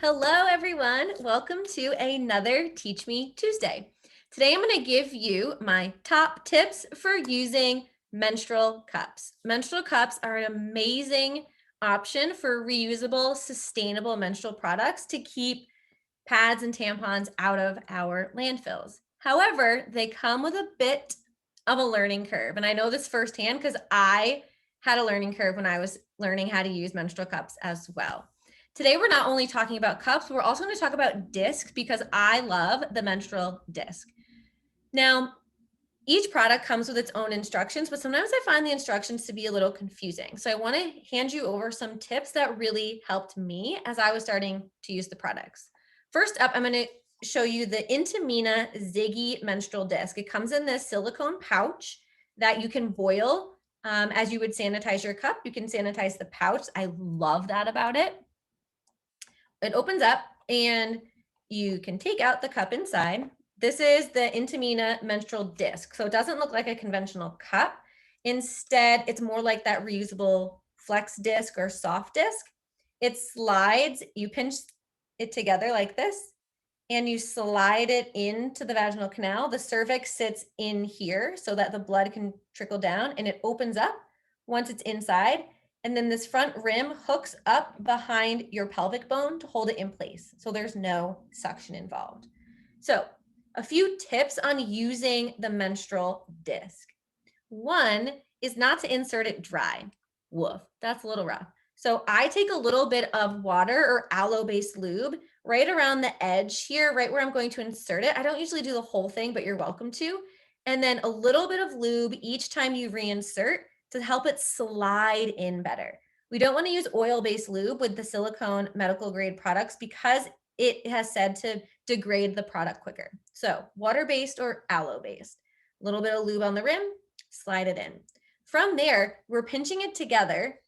Hello, everyone. Welcome to another Teach Me Tuesday. Today, I'm going to give you my top tips for using menstrual cups. Menstrual cups are an amazing option for reusable, sustainable menstrual products to keep pads and tampons out of our landfills. However, they come with a bit of a learning curve. And I know this firsthand because I had a learning curve when I was learning how to use menstrual cups as well. Today, we're not only talking about cups, but we're also going to talk about discs because I love the menstrual disc. Now, each product comes with its own instructions, but sometimes I find the instructions to be a little confusing. So I want to hand you over some tips that really helped me as I was starting to use the products. First up, I'm going to show you the Intimina Ziggy menstrual disc. It comes in this silicone pouch that you can boil as you would sanitize your cup. You can sanitize the pouch. I love that about it. It opens up and you can take out the cup inside. This is the Intimina menstrual disc. So it doesn't look like a conventional cup. Instead, it's more like that reusable flex disc or soft disc. It slides, you pinch it together like this, and you slide it into the vaginal canal. The cervix sits in here so that the blood can trickle down, and it opens up once it's inside. And then this front rim hooks up behind your pelvic bone to hold it in place. So there's no suction involved. So a few tips on using the menstrual disc. One is not to insert it dry. Woof, that's a little rough. So I take a little bit of water or aloe-based lube right around the edge here, right where I'm going to insert it. I don't usually do the whole thing, but you're welcome to. And then a little bit of lube each time you reinsert to help it slide in better. We don't want to use oil-based lube with the silicone medical grade products because it has said to degrade the product quicker. So water-based or aloe-based. A little bit of lube on the rim, slide it in. From there, we're pinching it together.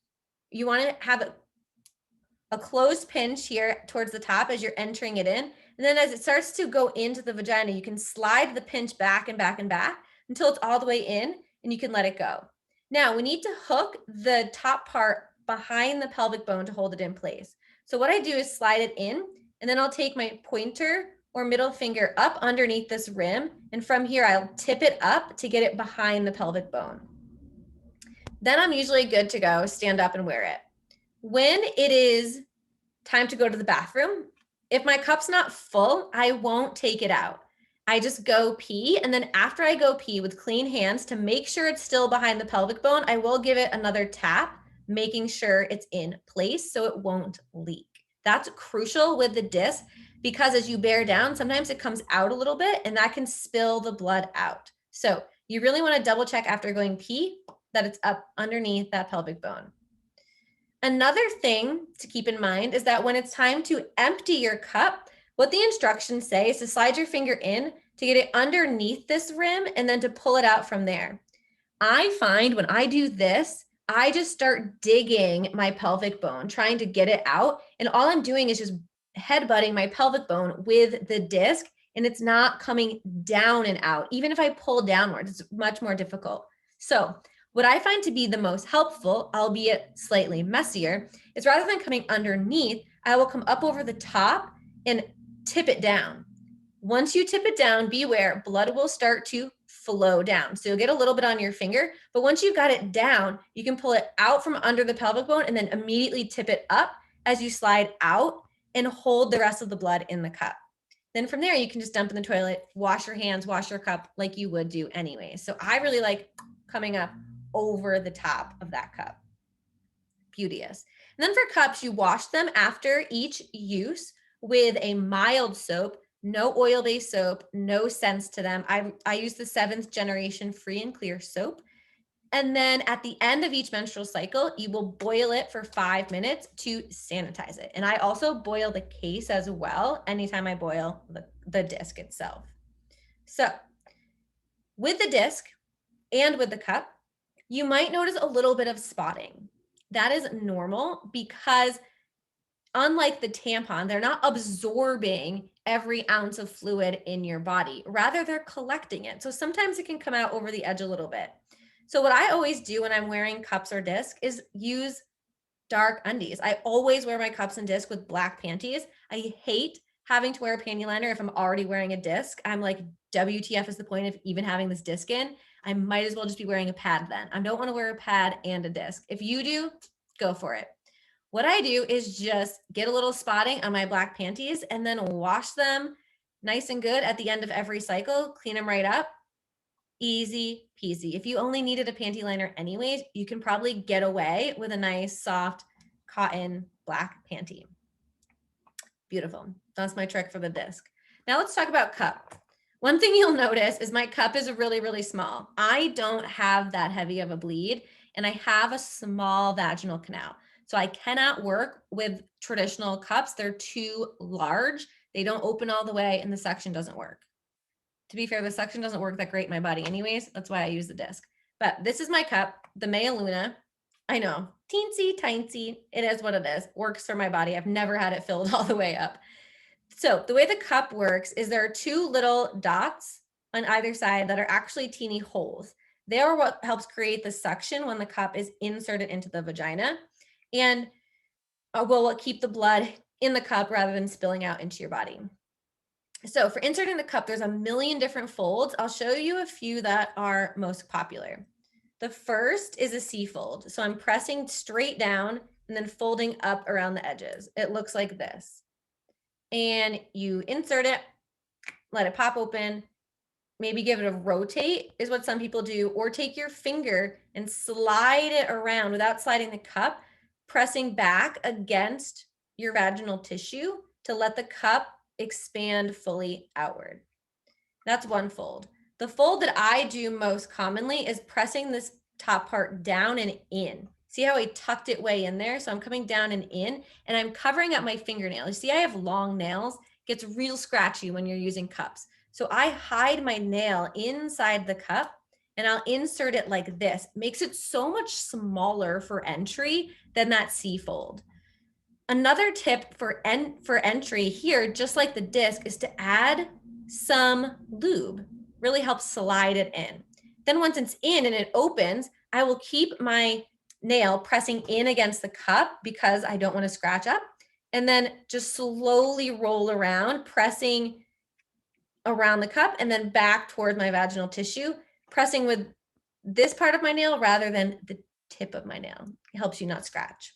You want to have a closed pinch here towards the top as you're entering it in. And then as it starts to go into the vagina, you can slide the pinch back and back and back until it's all the way in and you can let it go. Now we need to hook the top part behind the pelvic bone to hold it in place. So what I do is slide it in, and then I'll take my pointer or middle finger up underneath this rim. And from here, I'll tip it up to get it behind the pelvic bone. Then I'm usually good to go, stand up and wear it. When it is time to go to the bathroom, if my cup's not full, I won't take it out. I just go pee, and then after I go pee with clean hands to make sure it's still behind the pelvic bone, I will give it another tap, making sure it's in place so it won't leak. That's crucial with the disc because as you bear down, sometimes it comes out a little bit and that can spill the blood out. So you really want to double check after going pee that it's up underneath that pelvic bone. Another thing to keep in mind is that when it's time to empty your cup, what the instructions say is to slide your finger in to get it underneath this rim and then to pull it out from there. I find when I do this, I just start digging my pelvic bone, trying to get it out. And all I'm doing is just headbutting my pelvic bone with the disc, and it's not coming down and out. Even if I pull downward, it's much more difficult. So what I find to be the most helpful, albeit slightly messier, is rather than coming underneath, I will come up over the top and tip it down. Once you tip it down, beware, blood will start to flow down. So you'll get a little bit on your finger, but once you've got it down, you can pull it out from under the pelvic bone and then immediately tip it up as you slide out and hold the rest of the blood in the cup. Then from there, you can just dump in the toilet, wash your hands, wash your cup like you would do anyway. So I really like coming up over the top of that cup. Beauteous. And then for cups, you wash them after each use with a mild soap, no oil-based soap, no scents to them. I use the 7th generation free and clear soap. And then at the end of each menstrual cycle, you will boil it for 5 minutes to sanitize it. And I also boil the case as well anytime I boil the disc itself. So with the disc and with the cup, you might notice a little bit of spotting. That is normal because unlike the tampon, they're not absorbing every ounce of fluid in your body. Rather, they're collecting it. So sometimes it can come out over the edge a little bit. So what I always do when I'm wearing cups or disc is use dark undies. I always wear my cups and disc with black panties. I hate having to wear a panty liner if I'm already wearing a disc. I'm like, WTF is the point of even having this disc in? I might as well just be wearing a pad then. I don't want to wear a pad and a disc. If you do, go for it. What I do is just get a little spotting on my black panties and then wash them nice and good at the end of every cycle, clean them right up. Easy peasy. If you only needed a panty liner anyways, you can probably get away with a nice soft cotton black panty. Beautiful. That's my trick for the disc. Now let's talk about cup. One thing you'll notice is my cup is really, really small. I don't have that heavy of a bleed and I have a small vaginal canal. So I cannot work with traditional cups. They're too large. They don't open all the way and the suction doesn't work. To be fair, the suction doesn't work that great in my body anyways. That's why I use the disc. But this is my cup, the Mea Luna. I know, teensy tiny. It is what it is. Works for my body. I've never had it filled all the way up. So the way the cup works is there are two little dots on either side that are actually teeny holes. They are what helps create the suction when the cup is inserted into the vagina and will keep the blood in the cup rather than spilling out into your body. So for inserting the cup, there's a million different folds. I'll show you a few that are most popular. The first is a C fold. So I'm pressing straight down and then folding up around the edges. It looks like this. And you insert it, let it pop open, maybe give it a rotate is what some people do, or take your finger and slide it around without sliding the cup, pressing back against your vaginal tissue to let the cup expand fully outward. That's one fold. The fold that I do most commonly is pressing this top part down and in. See how I tucked it way in there? So I'm coming down and in, and I'm covering up my fingernail. You see, I have long nails. It gets real scratchy when you're using cups. So I hide my nail inside the cup and I'll insert it like this. Makes it so much smaller for entry than that C fold. Another tip for entry here, just like the disc, is to add some lube. Really helps slide it in. Then once it's in and it opens, I will keep my nail pressing in against the cup because I don't want to scratch up, and then just slowly roll around, pressing around the cup and then back towards my vaginal tissue, pressing with this part of my nail rather than the tip of my nail. It helps you not scratch.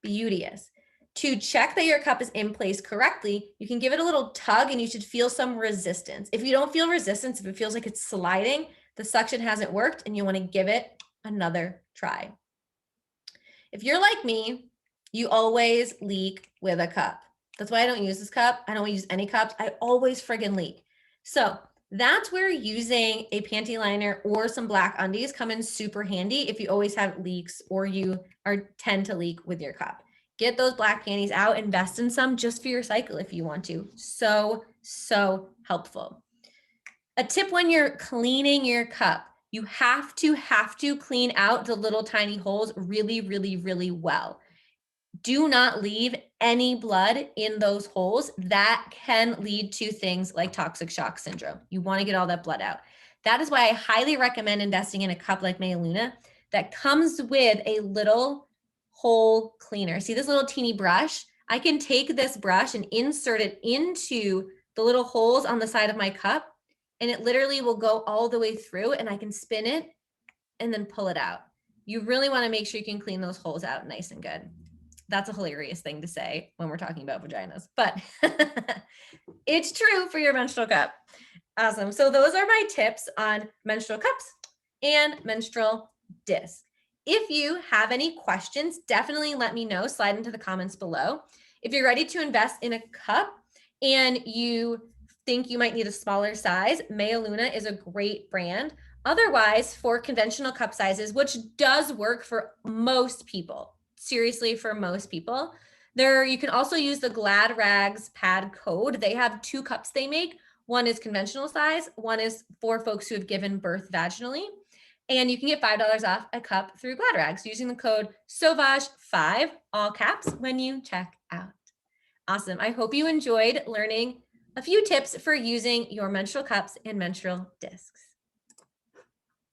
Beauteous. To check that your cup is in place correctly, you can give it a little tug and you should feel some resistance. If you don't feel resistance, if it feels like it's sliding, the suction hasn't worked and you want to give it another try. If you're like me, you always leak with a cup. That's why I don't use this cup. I don't use any cups. I always friggin' leak. So that's where using a panty liner or some black undies come in super handy if you always have leaks or you tend to leak with your cup. Get those black panties out, invest in some just for your cycle if you want to. So helpful. A tip when you're cleaning your cup, you have to clean out the little tiny holes really well. Do not leave any blood in those holes. That can lead to things like toxic shock syndrome. You want to get all that blood out. That is why I highly recommend investing in a cup like Mea Luna that comes with a little hole cleaner. See this little teeny brush? I can take this brush and insert it into the little holes on the side of my cup, and it literally will go all the way through, and I can spin it and then pull it out. You really want to make sure you can clean those holes out nice and good. That's a hilarious thing to say when we're talking about vaginas, but it's true for your menstrual cup. Awesome. So those are my tips on menstrual cups and menstrual discs. If you have any questions, definitely let me know. Slide into the comments below. If you're ready to invest in a cup and you think you might need a smaller size, Mea Luna is a great brand. Otherwise, for conventional cup sizes, which does work for most people, seriously, for most people, you can also use the Glad Rags pad code. They have 2 cups they make. One is conventional size, one is for folks who have given birth vaginally. And you can get $5 off a cup through Glad Rags using the code SAUVAGE5, all caps, when you check out. Awesome. I hope you enjoyed learning a few tips for using your menstrual cups and menstrual discs.